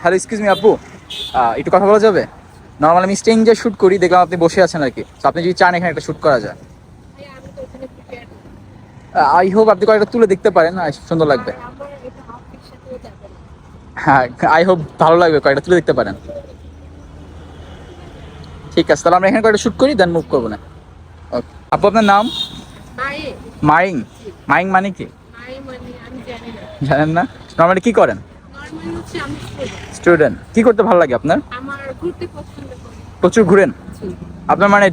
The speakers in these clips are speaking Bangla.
হ্যালো, এক্সকিউজ মি আপু, একটু কথা বলা যাবে? নর্মালি আমি স্ট্রেঞ্জার শুট করি, দেখলাম আপনি বসে আছেন আর কি। তো আপনি যদি চান এখানে একটা শুট করা যায়। ভাইয়া, আমি তো ওখানে প্রিপেয়ার না। আই হোপ আপনি কয়েকটা তুলে দেখতে পারেন, সুন্দর আর লাগবে। আমার এটা আউটফিট সাথেও যাবে না। হ্যাঁ, আই হোপ ভালো লাগবে, কয়েকটা তুলে দেখতে পারেন। ঠিক আছে, তাহলে আমরা এখানে কয়েকটা শুট করি, দেন মুভ করবো না। ওকে আপু, আপনার নাম? মায়ে, মাইং। জি। মাইং মানে কি? মায়ে মানে আমি জানি না। জানেন না? নর্মালি কি করেন? নরমালি হচ্ছে আমি স্টুডেন্ট। স্টুডেন্ট। কি করতে ভালো লাগে আপনার? আমার ঘুরতে পছন্দ করি। প্রচুর ঘুরেন? জি। আপনার মানে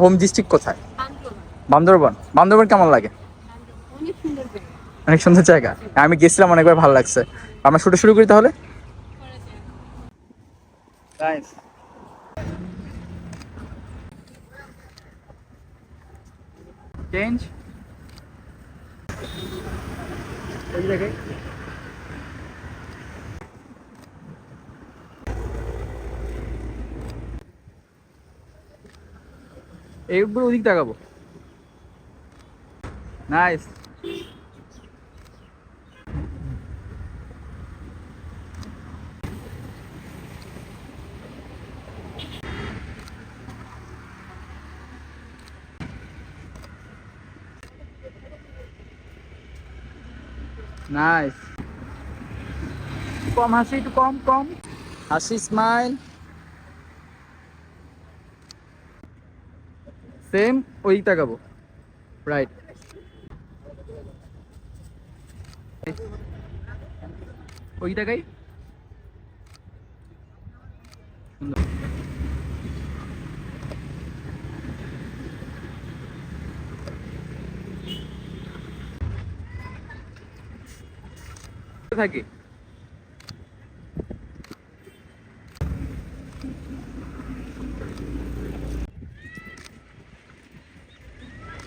হোম ডিস্ট্রিক্ট কোথায়? বান্দরবান। বান্দরবান। বান্দরবান কেমন লাগে? বান্দরবান অনেক সুন্দর জায়গা। অনেক সুন্দর জায়গা। আমি গেছিলাম, অনেকবার, ভালো লাগছে। আমরা শুটে শুরু করি তাহলে। করা যায়। নাইস। চেঞ্জ। এই দেখে এইগুলো ওদিক তাকাবো। নাইস। নাইস। কম হাসি, একটু কম কম হাসি, স্মাইল। সেম, ওই তাকাবো। রাইট। ওই তাকাই। সুন্দর থাকি।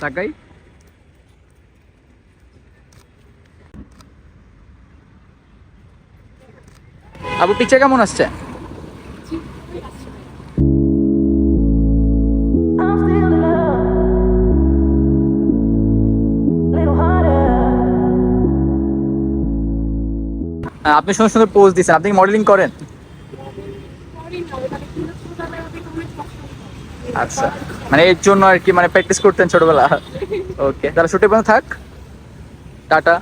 তাকাই। আপু, পিকচার কেমন আসছে? জি, খুবই আসছে। I'm still in love, little harder. আপনি সুন্দর সুন্দর পোজ দিচ্ছেন, আপনি কি মডেলিং করেন? করি না ওখানে, কিন্তু ছোটবেলা থেকে অনেক পছন্দ করি। আচ্ছা, মানে এর জন্য আর কি, মানে প্র্যাকটিস করতেন ছোটবেলা। ওকে, তাহলে শুটে বন্ধ থাক। টাটা।